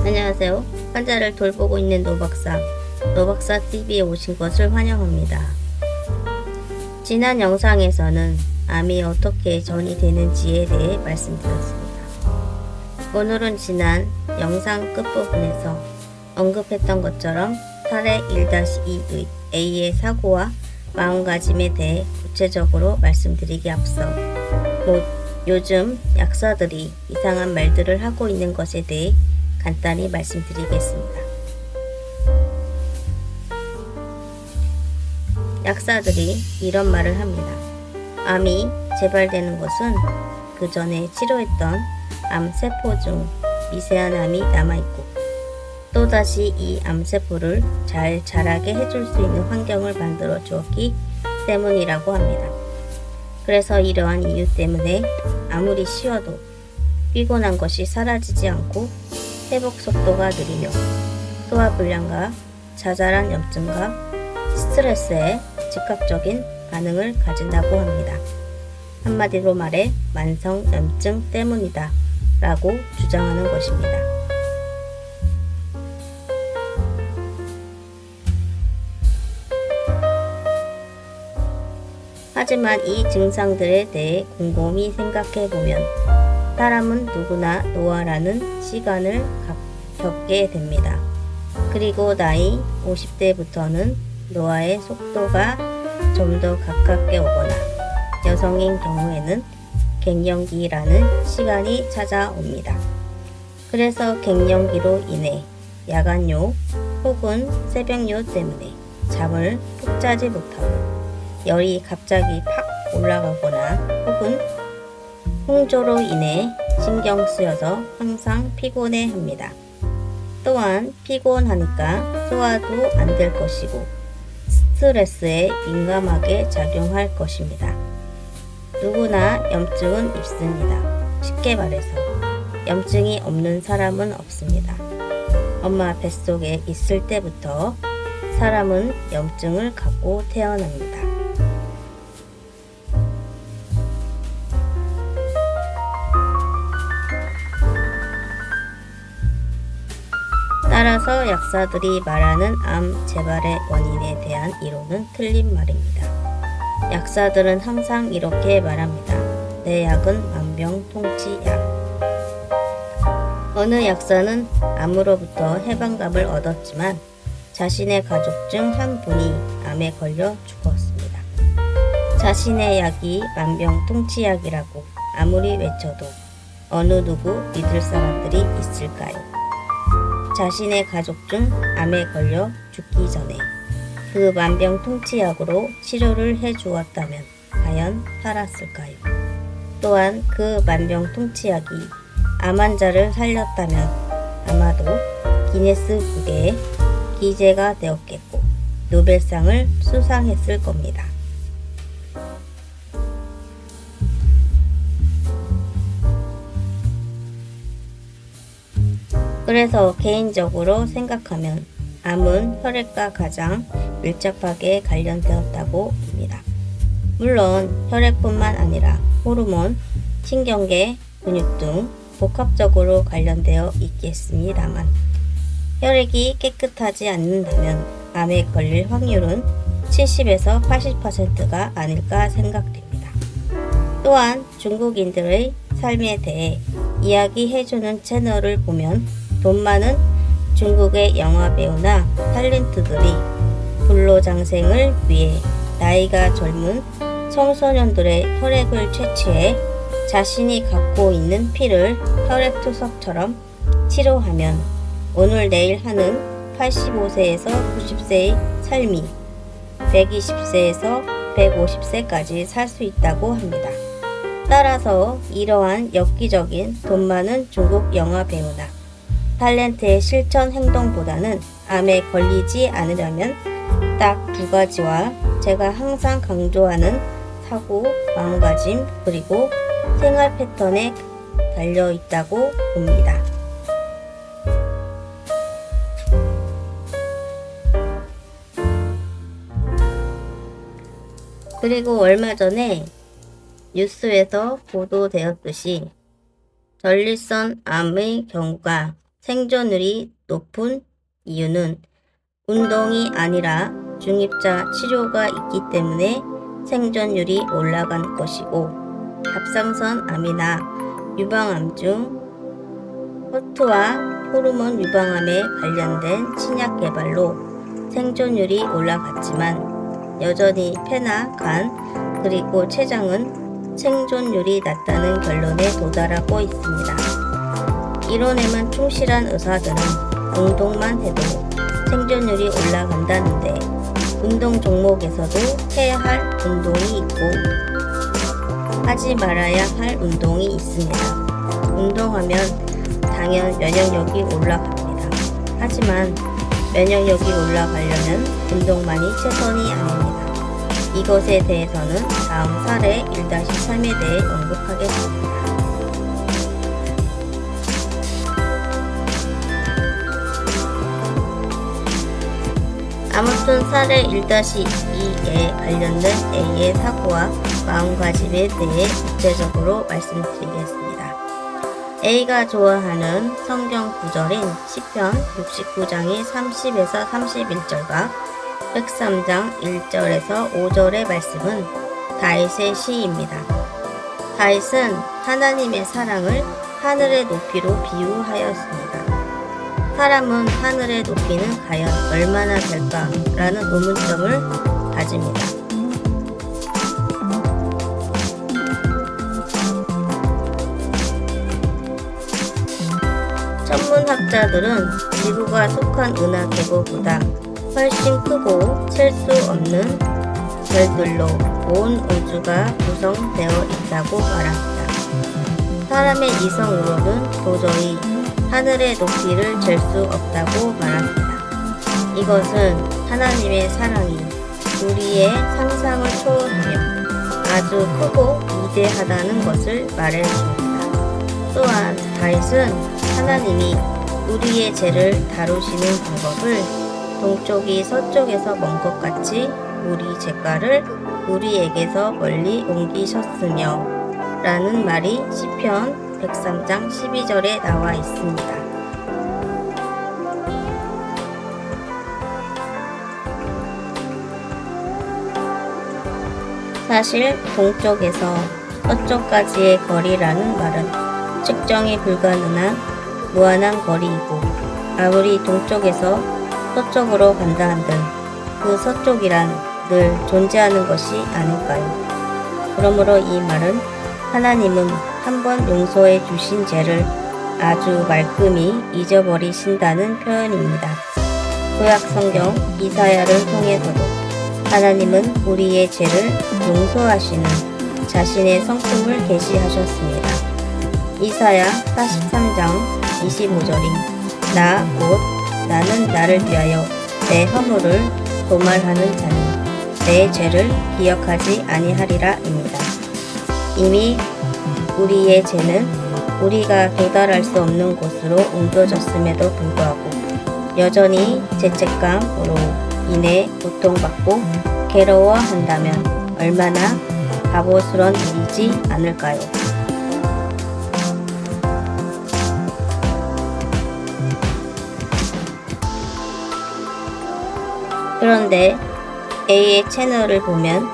안녕하세요. 환자를 돌보고 있는 노박사, TV에 오신 것을 환영합니다. 지난 영상에서는 암이 어떻게 전이 되는지에 대해 말씀드렸습니다. 오늘은 지난 영상 끝부분에서 언급했던 것처럼 사례 1-2의 A의 사고와 마음가짐에 대해 구체적으로 말씀드리기 앞서 요즘 약사들이 이상한 말들을 하고 있는 것에 대해 간단히 말씀드리겠습니다. 약사들이 이런 말을 합니다. 암이 재발되는 것은 그 전에 치료했던 암세포 중 미세한 암이 남아있고 또다시 이 암세포를 잘 자라게 해줄 수 있는 환경을 만들어 주었기 때문이라고 합니다. 그래서 이러한 이유 때문에 아무리 쉬어도 피곤한 것이 사라지지 않고 회복 속도가 느리며 소화불량과 자잘한 염증과 스트레스에 즉각적인 반응을 가진다고 합니다. 한마디로 말해 만성 염증 때문이다 라고 주장하는 것입니다. 하지만 이 증상들에 대해 곰곰이 생각해보면 사람은 누구나 노화라는 시간을 겪게 됩니다. 그리고 나이 50대부터는 노화의 속도가 좀 더 가깝게 오거나 여성인 경우에는 갱년기라는 시간이 찾아옵니다. 그래서 갱년기로 인해 야간요 혹은 새벽요 때문에 잠을 푹 자지 못하고 열이 갑자기 팍 올라가거나 혹은 홍조로 인해 신경 쓰여서 항상 피곤해 합니다. 또한 피곤하니까 소화도 안 될 것이고 스트레스에 민감하게 작용할 것입니다. 누구나 염증은 있습니다. 쉽게 말해서 염증이 없는 사람은 없습니다. 엄마 뱃속에 있을 때부터 사람은 염증을 갖고 태어납니다. 따라서 약사들이 말하는 암 재발의 원인에 대한 이론은 틀린 말입니다. 약사들은 항상 이렇게 말합니다. 내 약은 만병통치약. 어느 약사는 암으로부터 해방감을 얻었지만 자신의 가족 중 한 분이 암에 걸려 죽었습니다. 자신의 약이 만병통치약이라고 아무리 외쳐도 어느 누구 믿을 사람들이 있을까요? 자신의 가족 중 암에 걸려 죽기 전에 그 만병통치약으로 치료를 해주었다면 과연 살았을까요? 또한 그 만병통치약이 암 환자를 살렸다면 아마도 기네스북에 기재가 되었겠고 노벨상을 수상했을 겁니다. 그래서 개인적으로 생각하면 암은 혈액과 가장 밀접하게 관련되었다고 봅니다. 물론 혈액뿐만 아니라 호르몬, 신경계, 근육 등 복합적으로 관련되어 있겠습니다만 혈액이 깨끗하지 않는다면 암에 걸릴 확률은 70에서 80%가 아닐까 생각됩니다. 또한 중국인들의 삶에 대해 이야기해주는 채널을 보면 돈 많은 중국의 영화배우나 탤런트들이 불로장생을 위해 나이가 젊은 청소년들의 혈액을 채취해 자신이 갖고 있는 피를 혈액투석처럼 치료하면 오늘 내일 하는 85세에서 90세의 삶이 120세에서 150세까지 살 수 있다고 합니다. 따라서 이러한 엽기적인 돈 많은 중국 영화배우나 탤런트의 실천 행동보다는 암에 걸리지 않으려면 딱 두 가지와 제가 항상 강조하는 사고, 마음가짐, 그리고 생활 패턴에 달려 있다고 봅니다. 그리고 얼마 전에 뉴스에서 보도되었듯이 전립선 암의 경우가 생존율이 높은 이유는 운동이 아니라 중입자 치료가 있기 때문에 생존율이 올라간 것이고, 갑상선 암이나 유방암 중 허투와 호르몬 유방암에 관련된 신약 개발로 생존율이 올라갔지만 여전히 폐나 간 그리고 췌장은 생존율이 낮다는 결론에 도달하고 있습니다. 이론에만 충실한 의사들은 운동만 해도 생존율이 올라간다는데, 운동 종목에서도 해야 할 운동이 있고 하지 말아야 할 운동이 있습니다. 운동하면 당연 면역력이 올라갑니다. 하지만 면역력이 올라가려면 운동만이 최선이 아닙니다. 이것에 대해서는 다음 사례 1-3에 대해 언급하겠습니다. 아무튼 사례 1-2에 관련된 A의 사고와 마음가짐에 대해 구체적으로 말씀드리겠습니다. A가 좋아하는 성경 구절인 시편 69장의 30에서 31절과 103장 1절에서 5절의 말씀은 다윗의 시입니다. 다윗은 하나님의 사랑을 하늘의 높이로 비유하였습니다. 사람은 하늘의 높이는 과연 얼마나 될까라는 의문점을 가집니다. 천문학자들은 지구가 속한 은하 계보보다 훨씬 크고 셀 수 없는 별들로 온 우주가 구성되어 있다고 말합니다. 사람의 이성으로는 도저히 하늘의 높이를 잴 수 없다고 말합니다. 이것은 하나님의 사랑이 우리의 상상을 초월하며 아주 크고 위대하다는 것을 말해줍니다. 또한 다윗은 하나님이 우리의 죄를 다루시는 방법을 동쪽이 서쪽에서 먼 것 같이 우리 죄가를 우리에게서 멀리 옮기셨으며 라는 말이 시편 103장 12절에 나와 있습니다. 사실 동쪽에서 서쪽까지의 거리라는 말은 측정이 불가능한 무한한 거리이고, 아무리 동쪽에서 서쪽으로 간다 한들 그 서쪽이란 늘 존재하는 것이 아닐까요? 그러므로 이 말은 하나님은 한번 용서해 주신 죄를 아주 말끔히 잊어버리신다는 표현입니다. 구약 성경 이사야를 통해서도 하나님은 우리의 죄를 용서하시는 자신의 성품을 계시하셨습니다. 이사야 43장 25절이 나 곧 나는 나를 위하여 내 허물을 도말하는 자니 내 죄를 기억하지 아니하리라입니다. 이미 우리의 죄는 우리가 도달할 수 없는 곳으로 옮겨졌음에도 불구하고 여전히 죄책감으로 인해 고통받고 괴로워한다면 얼마나 바보스런 일이지 않을까요? 그런데 A의 채널을 보면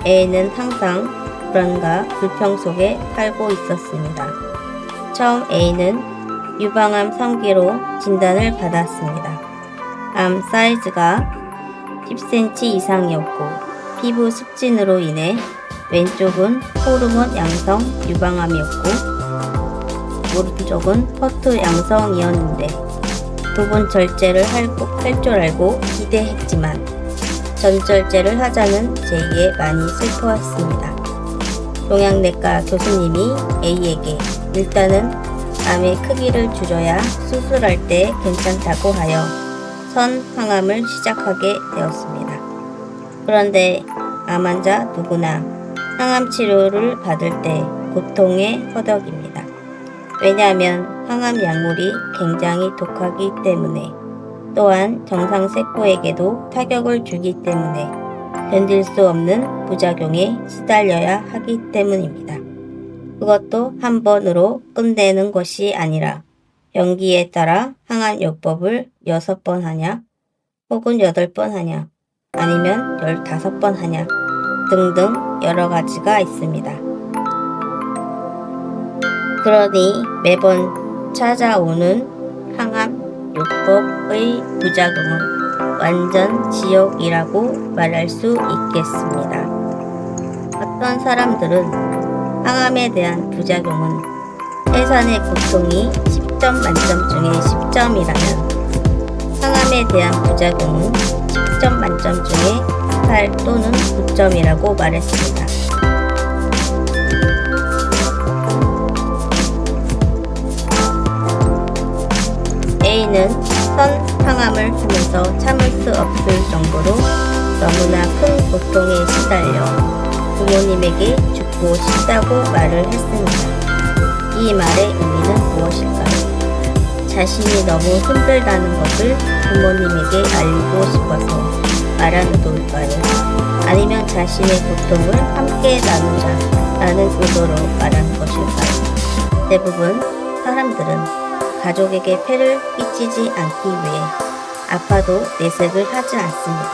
A는 항상 불안과 불평 속에 살고 있었습니다. 처음 A는 유방암 3기로 진단을 받았습니다. 암 사이즈가 10cm 이상이었고 피부 습진으로 인해 왼쪽은 호르몬 양성 유방암이었고 오른쪽은 허투 양성이었는데 부분 절제를 할 줄 알고 기대했지만 전절제를 하자는 제의에 많이 슬퍼했습니다. 종양내과 교수님이 A에게 일단은 암의 크기를 줄여야 수술할 때 괜찮다고 하여 선항암을 시작하게 되었습니다. 그런데 암 환자 누구나 항암 치료를 받을 때 고통에 허덕입니다. 왜냐하면 항암 약물이 굉장히 독하기 때문에, 또한 정상세포에게도 타격을 주기 때문에 견딜 수 없는 부작용에 시달려야 하기 때문입니다. 그것도 한 번으로 끝내는 것이 아니라 연기에 따라 항암 요법을 6번 하냐, 혹은 8번 하냐, 아니면 15번 하냐 등등 여러 가지가 있습니다. 그러니 매번 찾아오는 항암 요법의 부작용은 완전 지옥이라고 말할 수 있겠습니다. 어떤 사람들은 항암에 대한 부작용은 해산의 고통이 10점 만점 중에 10점이라면 항암에 대한 부작용은 10점 만점 중에 8 또는 9점이라고 말했습니다. A는 선 항암을 하면서 참을 수 없을 정도로 너무나 큰 고통에 시달려 부모님에게 죽고 싶다고 말을 했습니다. 이 말의 의미는 무엇일까요? 자신이 너무 힘들다는 것을 부모님에게 알리고 싶어서 말한 의도일까요? 아니면 자신의 고통을 함께 나누자라는 의도로 말한 것일까요? 대부분 사람들은 가족에게 폐를 끼치지 않기 위해 아파도 내색을 하지 않습니다.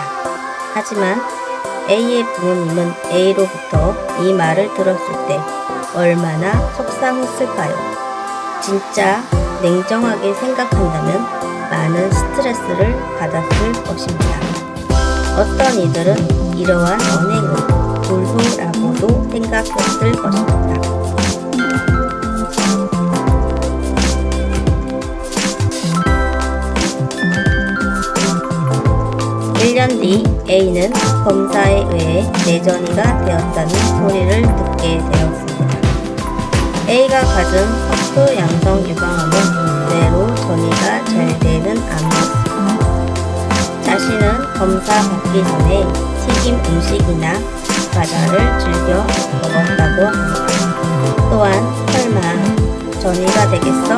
하지만 A의 부모님은 A로부터 이 말을 들었을 때 얼마나 속상했을까요? 진짜 냉정하게 생각한다면 많은 스트레스를 받았을 것입니다. 어떤 이들은 이러한 언행을 불효라고도 생각했을 것입니다. 1년 뒤 A는 검사에 의해 뇌전이가 되었다는 소리를 듣게 되었습니다. A가 가진 척추 양성 유방암은 뇌로 전이가 잘 되는 암이었습니다. 자신은 검사 받기 전에 튀김 음식이나 과자를 즐겨 먹었다고 합니다. 또한 설마 전이가 되겠어?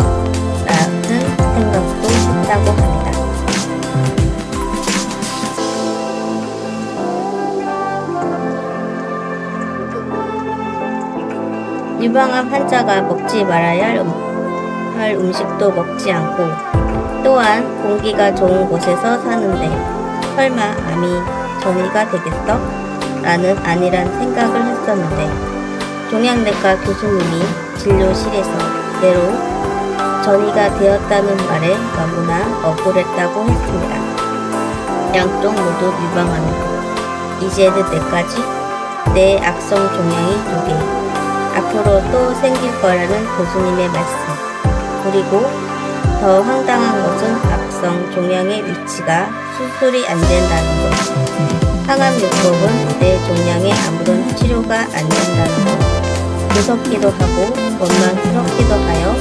라는 생각도 했다고 합니다. 유방암 환자가 먹지 말아야 할 음식도 먹지 않고 또한 공기가 좋은 곳에서 사는데 설마 암이 전이가 되겠어? 라는 아니란 생각을 했었는데 종양내과 교수님이 진료실에서 내로 전이가 되었다는 말에 너무나 억울했다고 했습니다. 양쪽 모두 유방암이고 이제는 뇌까지 뇌 악성 종양이 2개 앞으로 또 생길 거라는 교수님의 말씀. 그리고 더 황당한 것은 악성 종양의 위치가 수술이 안 된다는 것. 항암 요법은 뇌 종양에 아무런 치료가 안 된다는 것. 무섭기도 하고 원망스럽기도 하여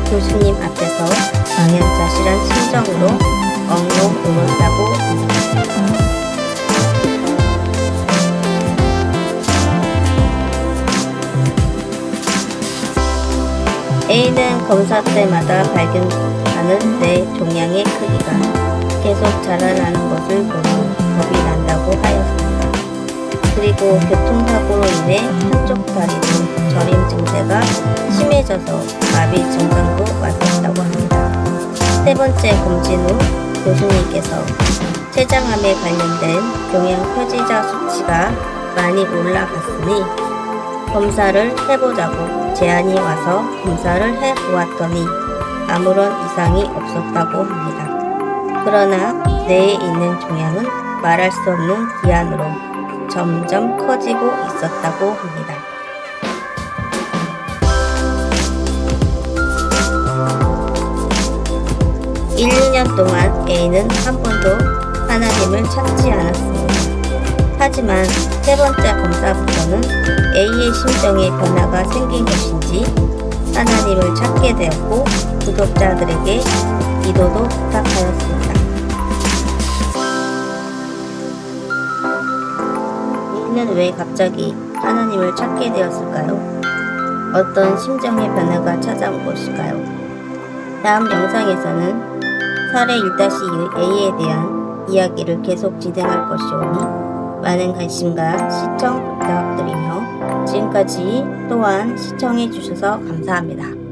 교수님 앞에서 망연자실한 심정으로 엉엉 울었다고 합니다. A는 검사 때마다 발견하는 뇌 종양의 크기가 계속 자라나는 것을 보고 겁이 난다고 하였습니다. 그리고 교통사고로 인해 한쪽 다리 등 저림 증세가 심해져서 마비 증상도 왔었다고 합니다. 세 번째 검진 후 교수님께서 췌장암에 관련된 종양 표지자 수치가 많이 올라갔으니 검사를 해보자고 제안이 와서 검사를 해보았더니 아무런 이상이 없었다고 합니다. 그러나 뇌에 있는 종양은 말할 수 없는 기한으로 점점 커지고 있었다고 합니다. 일, 2년 동안 A는 한 번도 하나님을 찾지 않았습니다. 하지만 세 번째 검사부터는 A의 심정에 변화가 생긴 것인지 하나님을 찾게 되었고 구독자들에게 기도도 부탁하였습니다. A는 왜 갑자기 하나님을 찾게 되었을까요? 어떤 심정의 변화가 찾아온 것일까요? 다음 영상에서는 사례 1-2A에 대한 이야기를 계속 진행할 것이오니 많은 관심과 시청 부탁드리며 지금까지 또한 시청해 주셔서 감사합니다.